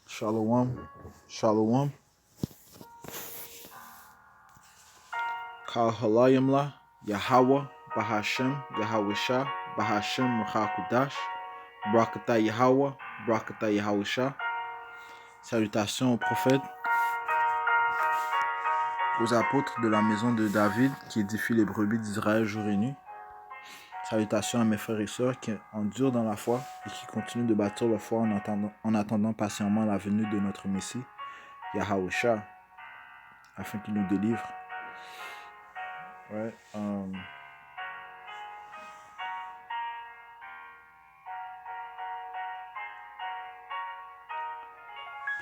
Shalom, shalom. Kal halayimla, Yahweh, Bahashem, Yahwisha, Bahashem, Ruchakudash, Brakata Yahweh, Brakata Yahwisha. Salutations aux prophètes, aux apôtres de la maison de David qui édifient les brebis d'Israël jour et nuit. Salutations à mes frères et sœurs qui endurent dans la foi et qui continuent de bâtir leur foi en attendant patiemment la venue de notre Messie, Yahwisha, afin qu'il nous délivre. Ouais,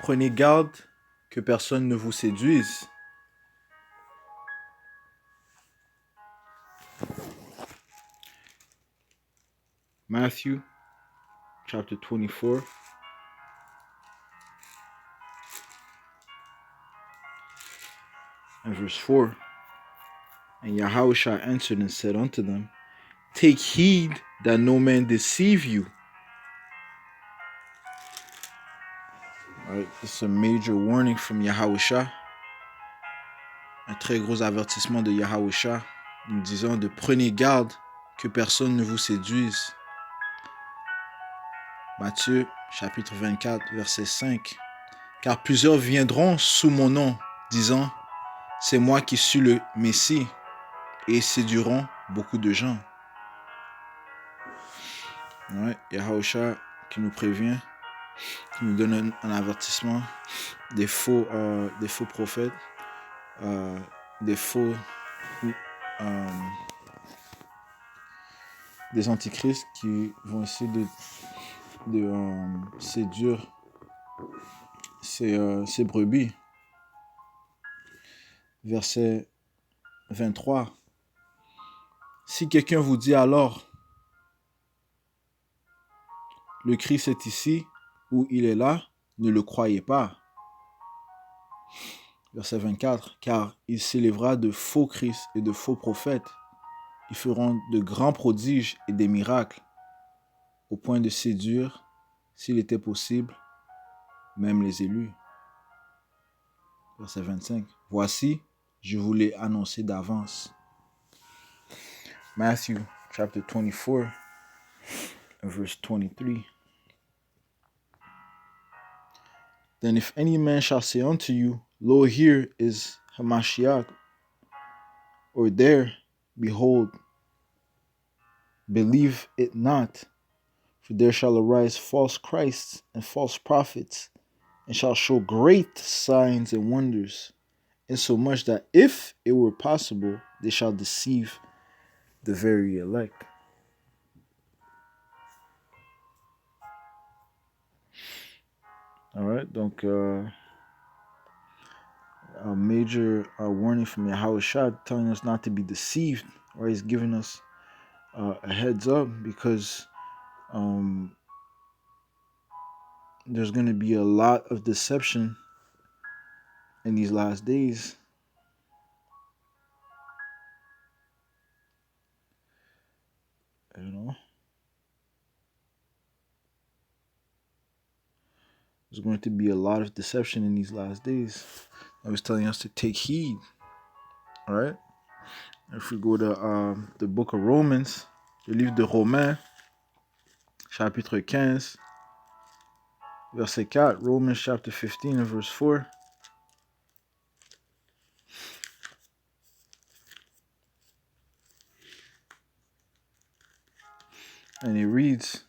Prenez garde que personne ne vous séduise. Matthew chapter 24. And verse 4. And Yahushua answered and said unto them, Take heed that no man deceive you. Right, it's a major warning from Yahushua. Un très gros avertissement de Yahushua, nous disant de prenez garde que personne ne vous séduise. Matthieu chapitre 24 verset 5. Car plusieurs viendront sous mon nom, disant, c'est moi qui suis le Messie, et séduiront beaucoup de gens. Ouais, Yahushua qui nous prévient, qui nous donne un avertissement des faux prophètes, des antichrists qui vont essayer de séduire ces brebis. Verset 23. Si quelqu'un vous dit alors, le Christ est ici ou il est là, ne le croyez pas. Verset 24. Car il s'élèvera de faux Christ et de faux prophètes. Ils feront de grands prodiges et des miracles, au point de séduire, s'il était possible, même les élus. Verset 25. Voici, je vous l'ai annoncé d'avance. Matthew chapter 24, verse 23. Then if any man shall say unto you, Lo, here is Hamashiach, or there, behold, believe it not, for there shall arise false Christs and false prophets, and shall show great signs and wonders, insomuch that if it were possible, they shall deceive the very elect. All right, donc a major warning from Yahushua telling us not to be deceived. Right, he's giving us a heads up because there's going to be a lot of deception in these last days. You know, there's going to be a lot of deception in these last days. I was telling us to take heed. All right. If we go to the book of Romans, le livre de Romains, chapitre 15, verset 4, Romans chapter 15 and verse 4. And it reads,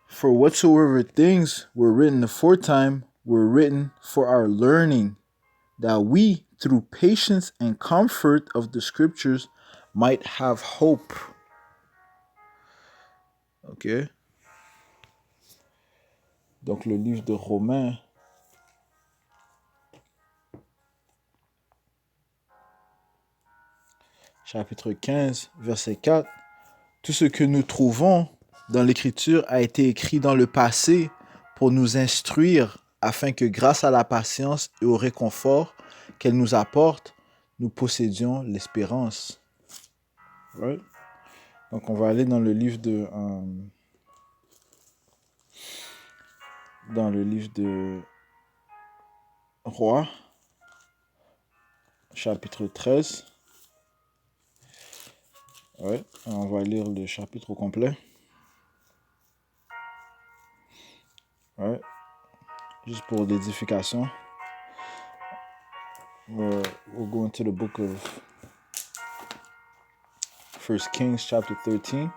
For whatsoever things were written aforetime were written for our learning, that we, through patience and comfort of the scriptures, might have hope. Ok. Donc le livre de Romains, chapitre 15, verset 4. Tout ce que nous trouvons dans l'écriture a été écrit dans le passé pour nous instruire afin que grâce à la patience et au réconfort qu'elle nous apporte, nous possédions l'espérance. Right? Donc on va aller dans le livre de Rois, chapitre 13. Ouais, on va lire le chapitre au complet. Ouais, juste pour l'édification. We'll go into the book of 1 Kings chapter 13.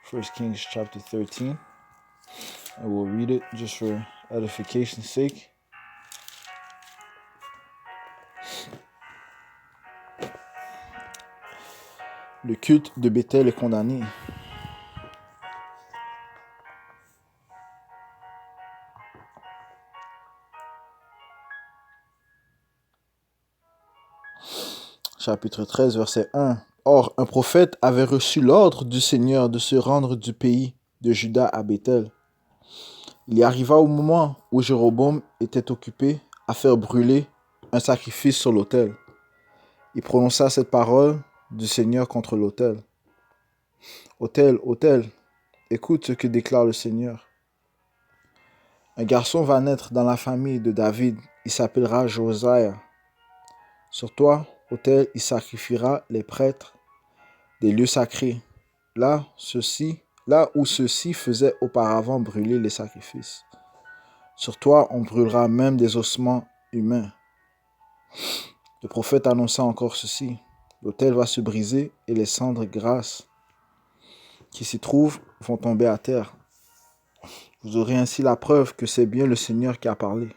First Kings chapter 13. And we'll read it just for edification's sake. Le culte de Béthel est condamné. Chapitre 13, verset 1. Or, un prophète avait reçu l'ordre du Seigneur de se rendre du pays de Juda à Béthel. Il y arriva au moment où Jéroboam était occupé à faire brûler un sacrifice sur l'autel. Il prononça cette parole du Seigneur contre l'autel. Autel, autel, écoute ce que déclare le Seigneur. Un garçon va naître dans la famille de David. Il s'appellera Josiah. Sur toi, autel, il sacrifiera les prêtres des lieux sacrés, là où ceux-ci faisaient auparavant brûler les sacrifices. Sur toi, on brûlera même des ossements humains. Le prophète annonça encore ceci. L'autel va se briser et les cendres grasses qui s'y trouvent vont tomber à terre. Vous aurez ainsi la preuve que c'est bien le Seigneur qui a parlé.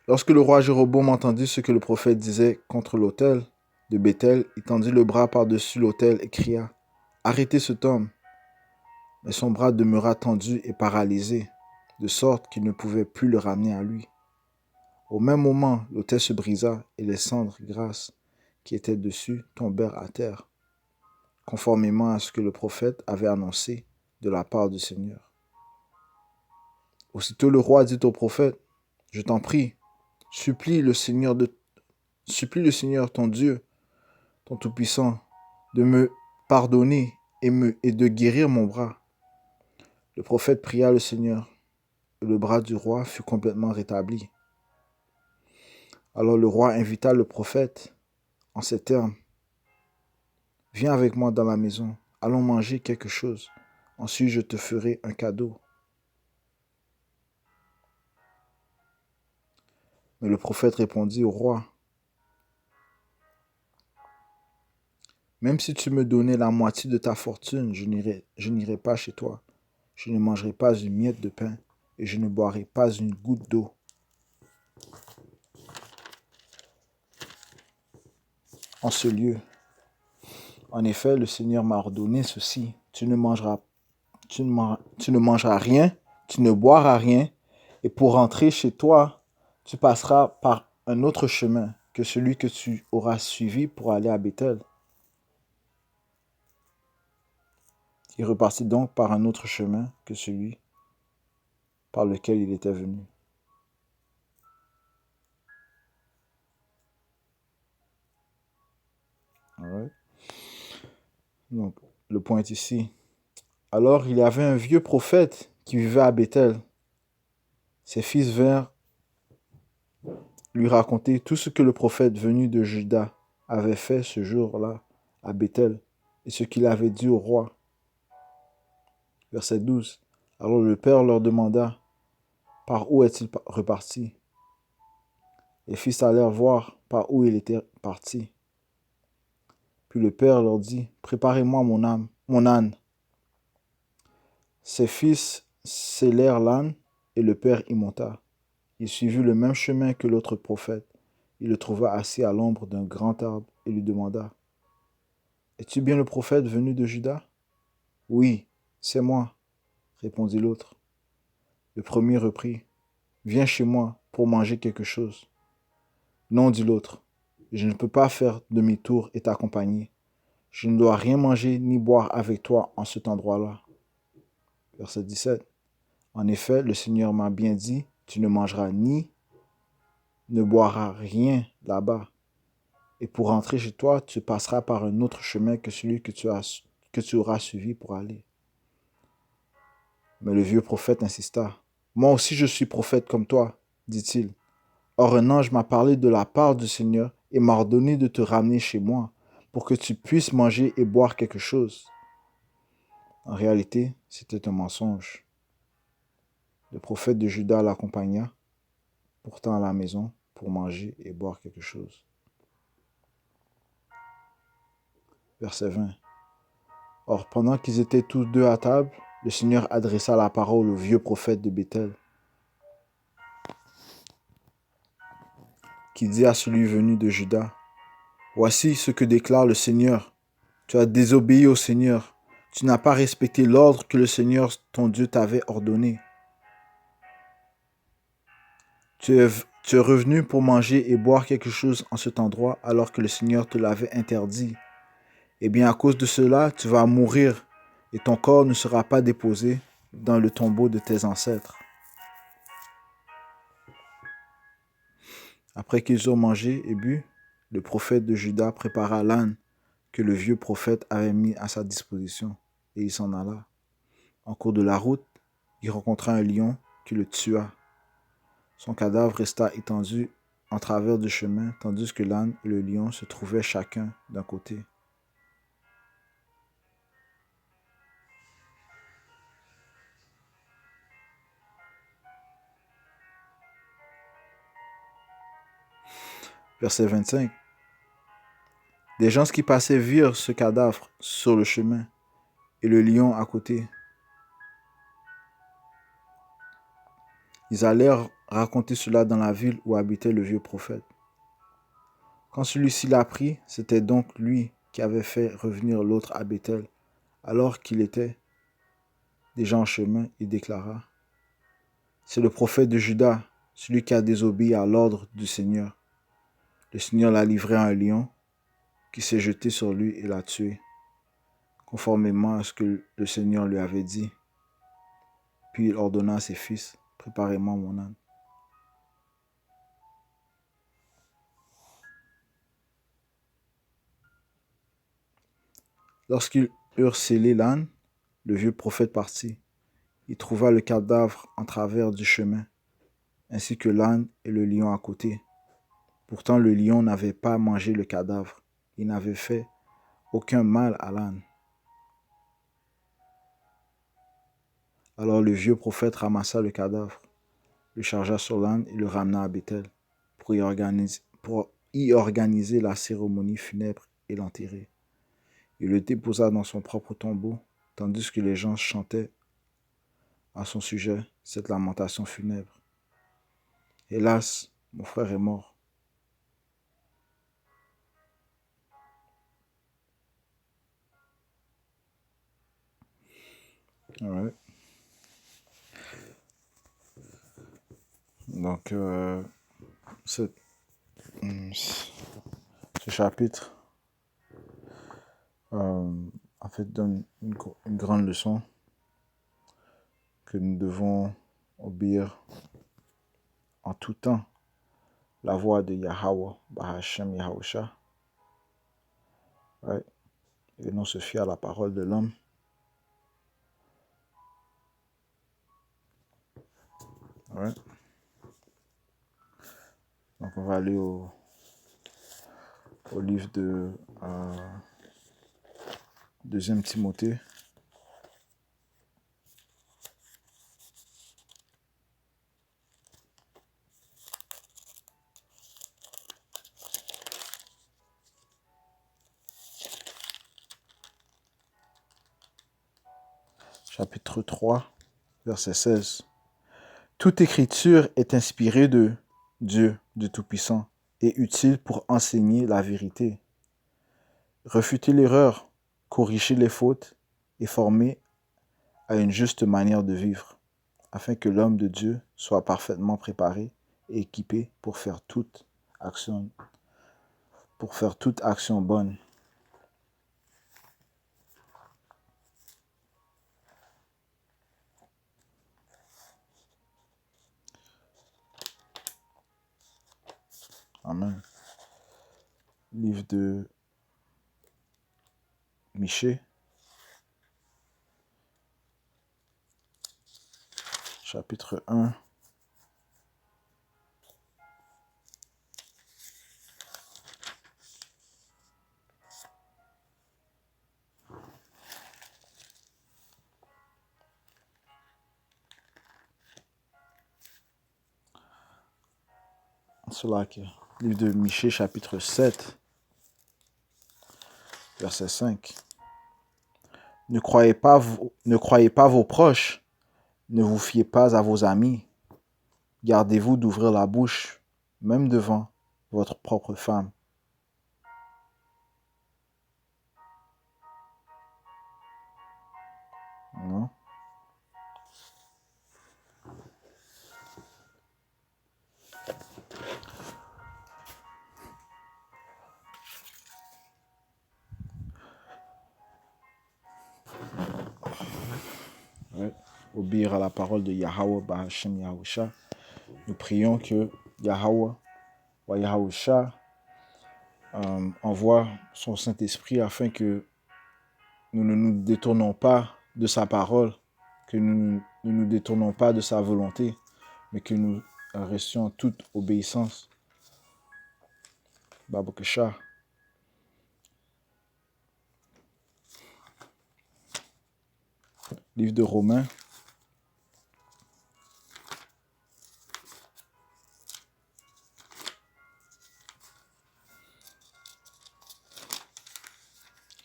Lorsque le roi Jéroboam entendit ce que le prophète disait contre l'autel de Béthel, il tendit le bras par-dessus l'autel et cria « Arrêtez cet homme !» Mais son bras demeura tendu et paralysé, de sorte qu'il ne pouvait plus le ramener à lui. Au même moment, l'autel se brisa et les cendres grasses qui étaient dessus tombèrent à terre, conformément à ce que le prophète avait annoncé de la part du Seigneur. Aussitôt le roi dit au prophète, « Je t'en prie, supplie le Seigneur ton Dieu, ton Tout-Puissant, de me pardonner et de guérir mon bras. » Le prophète pria le Seigneur, et le bras du roi fut complètement rétabli. Alors le roi invita le prophète en ces termes, « Viens avec moi dans la maison, allons manger quelque chose, ensuite je te ferai un cadeau. » Mais le prophète répondit au roi, « Même si tu me donnais la moitié de ta fortune, je n'irai pas chez toi. Je ne mangerai pas une miette de pain et je ne boirai pas une goutte d'eau. En ce lieu, en effet, le Seigneur m'a ordonné ceci, tu ne mangeras rien, tu ne boiras rien, et pour rentrer chez toi, tu passeras par un autre chemin que celui que tu auras suivi pour aller à Béthel. » Il repartit donc par un autre chemin que celui par lequel il était venu. Alright. Donc, le point est ici. Alors, il y avait un vieux prophète qui vivait à Béthel. Ses fils vinrent lui raconter tout ce que le prophète venu de Juda avait fait ce jour-là à Béthel et ce qu'il avait dit au roi. Verset 12. Alors le père leur demanda, par où est-il reparti? Les fils allèrent voir par où il était parti. Puis le père leur dit, préparez-moi mon âne. Ses fils sellèrent l'âne et le père y monta. Il suivit le même chemin que l'autre prophète. Il le trouva assis à l'ombre d'un grand arbre et lui demanda, es-tu bien le prophète venu de Juda? Oui, c'est moi, répondit l'autre. Le premier reprit, viens chez moi pour manger quelque chose. Non, dit l'autre, je ne peux pas faire demi-tour et t'accompagner. Je ne dois rien manger ni boire avec toi en cet endroit-là. Verset 17. En effet, le Seigneur m'a bien dit, tu ne mangeras ni ne boiras rien là-bas. Et pour rentrer chez toi, tu passeras par un autre chemin que celui que tu auras suivi pour aller. Mais le vieux prophète insista. Moi aussi je suis prophète comme toi, dit-il. Or un ange m'a parlé de la part du Seigneur et m'a ordonné de te ramener chez moi pour que tu puisses manger et boire quelque chose. En réalité, c'était un mensonge. Le prophète de Juda l'accompagna pourtant à la maison pour manger et boire quelque chose. Verset 20. Or, pendant qu'ils étaient tous deux à table, le Seigneur adressa la parole au vieux prophète de Béthel, qui dit à celui venu de Juda, voici ce que déclare le Seigneur. Tu as désobéi au Seigneur. Tu n'as pas respecté l'ordre que le Seigneur, ton Dieu, t'avait ordonné. Tu es revenu pour manger et boire quelque chose en cet endroit alors que le Seigneur te l'avait interdit. Eh bien, à cause de cela, tu vas mourir et ton corps ne sera pas déposé dans le tombeau de tes ancêtres. Après qu'ils eurent mangé et bu, le prophète de Juda prépara l'âne que le vieux prophète avait mis à sa disposition, et il s'en alla. En cours de la route, il rencontra un lion qui le tua. Son cadavre resta étendu en travers du chemin, tandis que l'âne et le lion se trouvaient chacun d'un côté. Verset 25. Des gens qui passaient virent ce cadavre sur le chemin et le lion à côté. Ils allèrent raconter cela dans la ville où habitait le vieux prophète. Quand celui-ci l'apprit, c'était donc lui qui avait fait revenir l'autre à Béthel. Alors qu'il était déjà en chemin, il déclara, c'est le prophète de Juda, celui qui a désobéi à l'ordre du Seigneur. Le Seigneur l'a livré à un lion qui s'est jeté sur lui et l'a tué, conformément à ce que le Seigneur lui avait dit. Puis il ordonna à ses fils, préparez-moi mon âne. Lorsqu'ils eurent scellé l'âne, le vieux prophète partit. Il trouva le cadavre en travers du chemin, ainsi que l'âne et le lion à côté. Pourtant le lion n'avait pas mangé le cadavre. Il n'avait fait aucun mal à l'âne. Alors le vieux prophète ramassa le cadavre, le chargea sur l'âne et le ramena à Béthel pour y organiser la cérémonie funèbre et l'enterrer. Il le déposa dans son propre tombeau, tandis que les gens chantaient à son sujet cette lamentation funèbre. Hélas, mon frère est mort. Ouais. Donc, ce chapitre, en fait, donne une grande leçon que nous devons obéir en tout temps la voix de Yahweh, Bahashem Yahusha, ouais, et non se fier à la parole de l'homme. Ouais. Donc on va aller au livre de 2 Timothée. Chapitre 3, verset 16. Toute écriture est inspirée de Dieu, du Tout-Puissant, et utile pour enseigner la vérité, refuter l'erreur, corriger les fautes et former à une juste manière de vivre, afin que l'homme de Dieu soit parfaitement préparé et équipé pour faire toute action bonne. Amen. Livre de Michée, chapitre 1. Livre de Michée, chapitre 7, verset 5. Ne croyez pas vos proches, ne vous fiez pas à vos amis. Gardez-vous d'ouvrir la bouche, même devant votre propre femme. Non? Ouais. Obéir à la parole de Yahweh Bahashem Yahusha. Nous prions que Yahweh wa Yahusha envoie son Saint-Esprit afin que nous ne nous détournons pas de sa parole, que nous ne nous détournons pas de sa volonté, mais que nous restions en toute obéissance. Babakasha. Livre de Romains,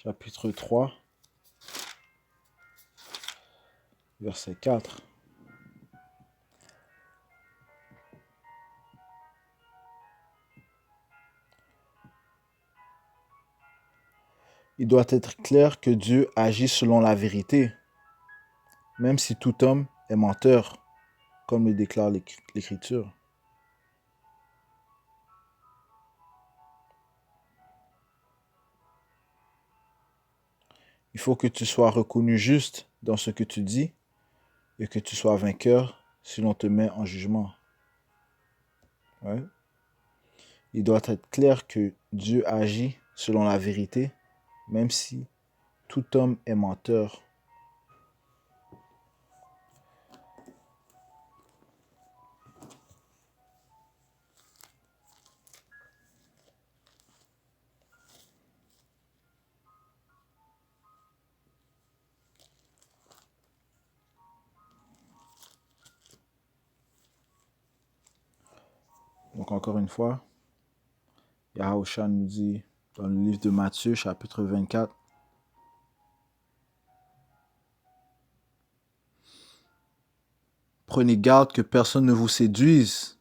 chapitre 3, verset 4. Il doit être clair que Dieu agit selon la vérité, même si tout homme est menteur, comme le déclare l'Écriture. Il faut que tu sois reconnu juste dans ce que tu dis et que tu sois vainqueur si l'on te met en jugement. Ouais. Il doit être clair que Dieu agit selon la vérité, même si tout homme est menteur. Donc encore une fois, Yahusha nous dit dans le livre de Matthieu, chapitre 24, prenez garde que personne ne vous séduise,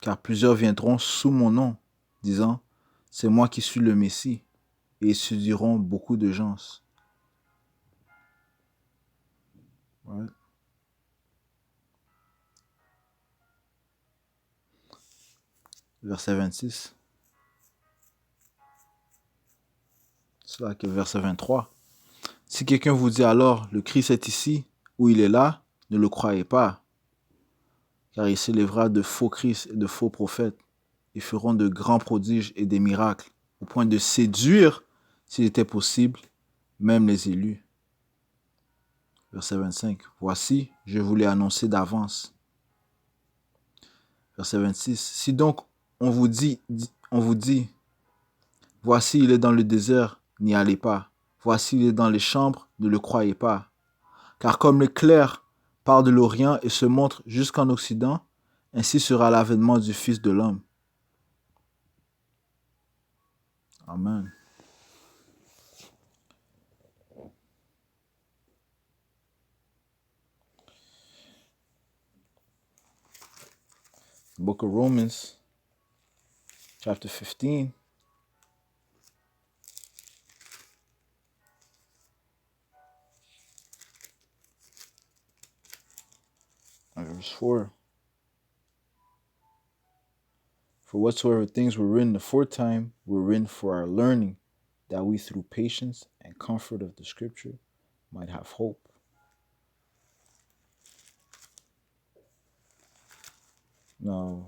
car plusieurs viendront sous mon nom, disant, c'est moi qui suis le Messie, et ils séduiront beaucoup de gens. Ouais. Verset 26. C'est là que verset 23. Si quelqu'un vous dit alors, le Christ est ici, ou il est là, ne le croyez pas, car il s'élèvera de faux Christ et de faux prophètes. Ils feront de grands prodiges et des miracles, au point de séduire, s'il était possible, même les élus. Verset 25. Voici, je vous l'ai annoncé d'avance. Verset 26. Si donc on vous dit, voici, il est dans le désert, n'y allez pas. Voici, il est dans les chambres, ne le croyez pas. Car comme l'éclair part de l'Orient et se montre jusqu'en Occident, ainsi sera l'avènement du Fils de l'homme. Amen. Book of Romans, chapter 15. Verse 4. For whatsoever things were written aforetime were written for our learning, that we through patience and comfort of the scripture might have hope. Now,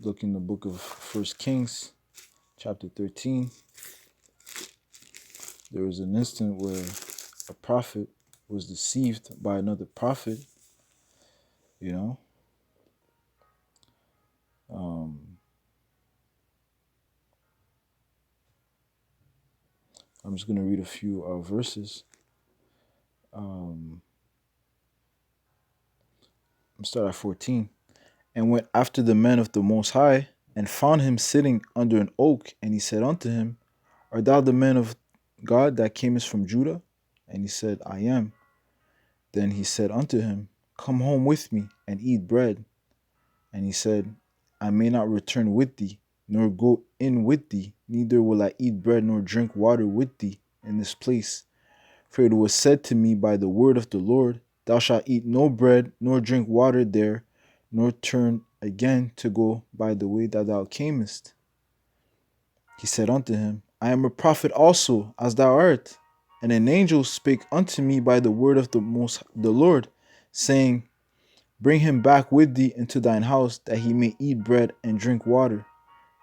look in the book of 1 Kings, chapter 13. There was an instant where a prophet was deceived by another prophet, you know. I'm just going to read a few verses. I'm start at 14. And went after the man of the Most High, and found him sitting under an oak. And he said unto him, Art thou the man of God that camest from Judah? And he said, I am. Then he said unto him, Come home with me, and eat bread. And he said, I may not return with thee, nor go in with thee, neither will I eat bread nor drink water with thee in this place. For it was said to me by the word of the Lord, Thou shalt eat no bread, nor drink water there, nor turn again to go by the way that thou camest. He said unto him, I am a prophet also, as thou art. And an angel spake unto me by the word of the Lord, saying, Bring him back with thee into thine house, that he may eat bread and drink water.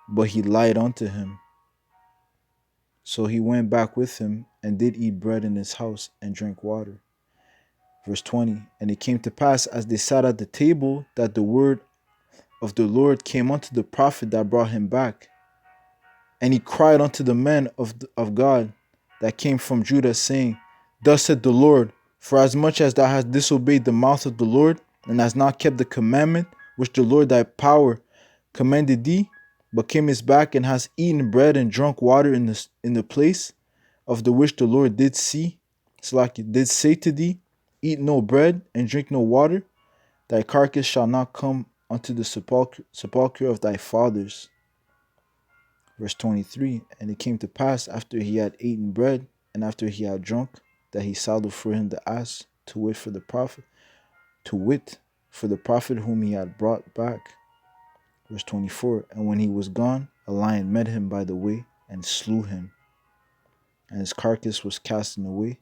But he lied unto him. So he went back with him, and did eat bread in his house, and drank water. Verse 20, And it came to pass, as they sat at the table, that the word of the Lord came unto the prophet that brought him back. And he cried unto the man of God that came from Judah, saying, Thus said the Lord, For as much as thou hast disobeyed the mouth of the Lord, and hast not kept the commandment which the Lord thy power commanded thee, but camest back and hast eaten bread and drunk water in the place of the which the Lord did say to thee, Eat no bread and drink no water, thy carcass shall not come unto the sepulchre of thy fathers. Verse 23, And it came to pass, after he had eaten bread, and after he had drunk, that he saddled for him the ass, to wit for the prophet whom he had brought back. Verse 24, And when he was gone, a lion met him by the way, and slew him. And his carcass was cast away,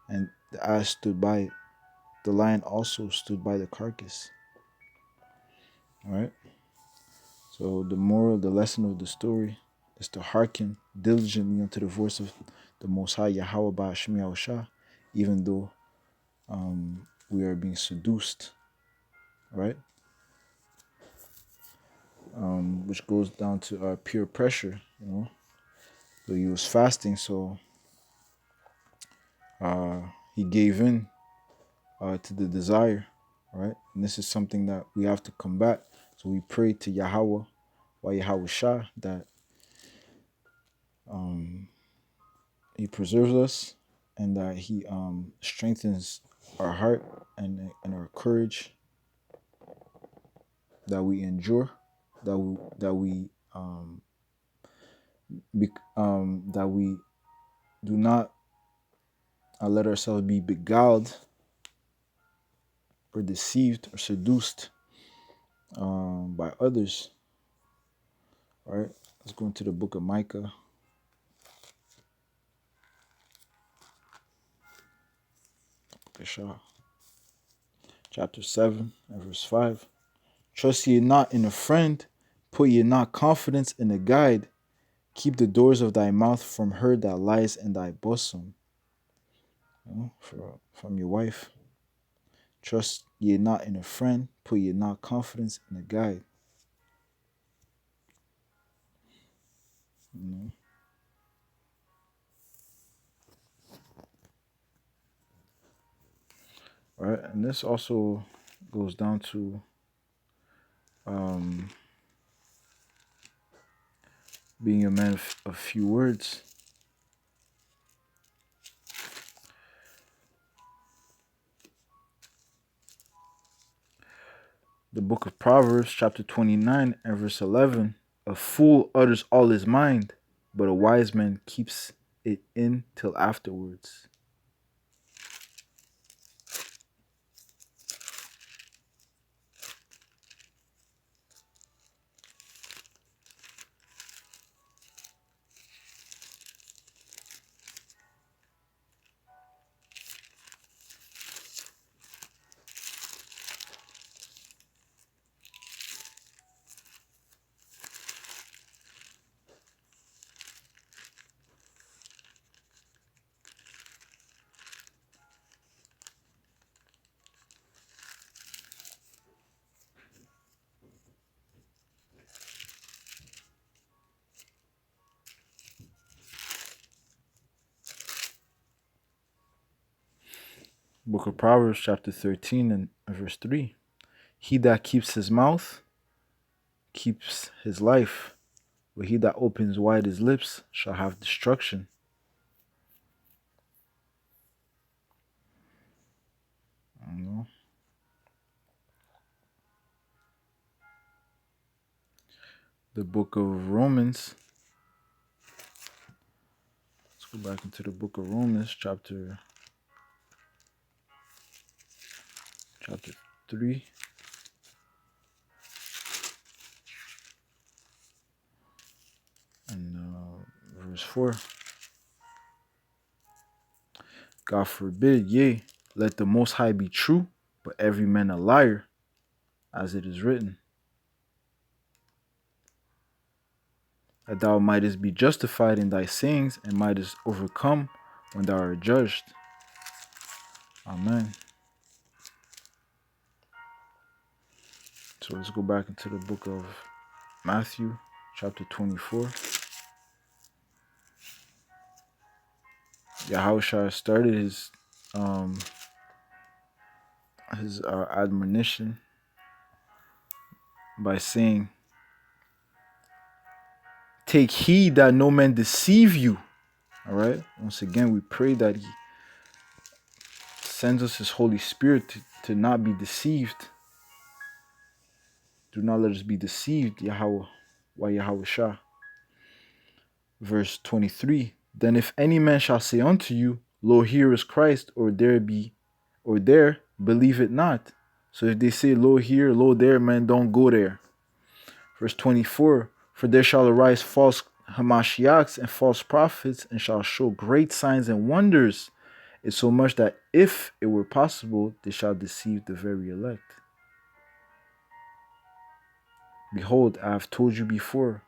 and the ass stood by it. The lion also stood by the carcass. All right. So the lesson of the story is to hearken diligently unto the voice of the Most High Yahweh Ba'ashmi Yahushua, even though we are being seduced, right? Which goes down to peer pressure, you know. So he was fasting, so he gave in to the desire, right? And this is something that we have to combat. So we pray to Yahweh, Yahweh Shah, that he preserves us and that he strengthens our heart and our courage, that we endure, that we do not let ourselves be beguiled or deceived or seduced by others. All right, let's go into the book of Micah. Chapter 7 and verse 5. Trust ye not in a friend, put ye not confidence in a guide. Keep the doors of thy mouth from her that lies in thy bosom. From your wife. Trust ye not in a friend, put ye not confidence in a guide. All right, and this also goes down to being a man of few words. The book of Proverbs, chapter 29 and verse 11. A fool utters all his mind, but a wise man keeps it in till afterwards. Book of Proverbs, chapter 13 and verse 3. He that keeps his mouth keeps his life, but he that opens wide his lips shall have destruction. I don't know. The book of Romans. Let's go back into the book of Romans, chapter 3. And verse 4. God forbid, yea, let the Most High be true, but every man a liar, as it is written, that thou mightest be justified in thy sayings and mightest overcome when thou art judged. Amen. So let's go back into the book of Matthew, chapter 24. Yahushua started his admonition by saying, take heed that no man deceive you. All right. Once again, we pray that he sends us his Holy Spirit to not be deceived. Do not let us be deceived, Yahweh, Yahushua. Verse 23. Then if any man shall say unto you, lo, here is Christ, or there, believe it not. So if they say, lo, here, lo, there, man, don't go there. Verse 24. For there shall arise false Hamashiachs and false prophets, and shall show great signs and wonders, insomuch that if it were possible, they shall deceive the very elect. Behold, I have told you before.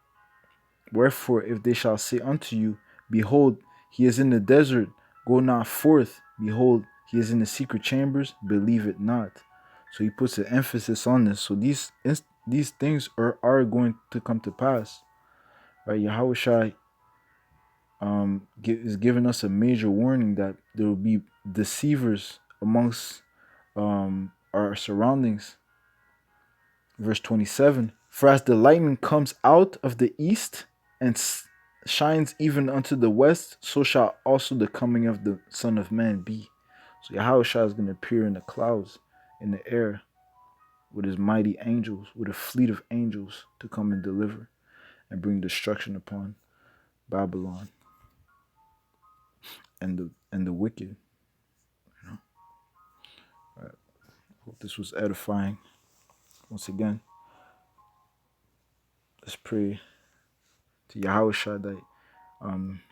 Wherefore, if they shall say unto you, behold, he is in the desert, go not forth. Behold, he is in the secret chambers, believe it not. So he puts an emphasis on this. So these things are going to come to pass. Right? Yahushua is giving us a major warning that there will be deceivers amongst our surroundings. Verse 27. For as the lightning comes out of the east and shines even unto the west, so shall also the coming of the Son of Man be. So Yahushua is going to appear in the clouds, in the air, with his mighty angels, with a fleet of angels to come and deliver and bring destruction upon Babylon and the wicked. You know? All right. Hope this was edifying. Once again, let's pray to Yahushua that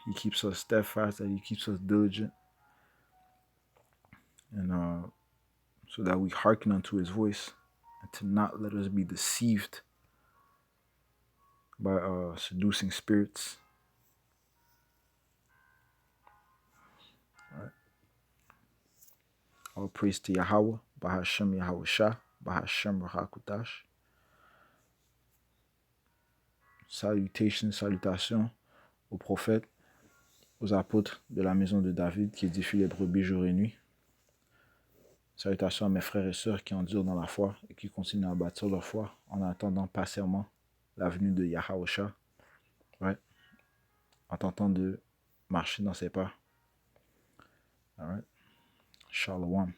he keeps us steadfast, that he keeps us diligent, and so that we hearken unto his voice, and to not let us be deceived by seducing spirits. All right. All praise to Yahweh, Bahashem Yahushua, Bahashem Rahakutash. Salutations aux prophètes, aux apôtres de la maison de David qui édifient les brebis jour et nuit. Salutations à mes frères et sœurs qui endurent dans la foi et qui continuent à bâtir leur foi en attendant patiemment la venue de Yahushua. Ouais. En tentant de marcher dans ses pas. All right. Shalom.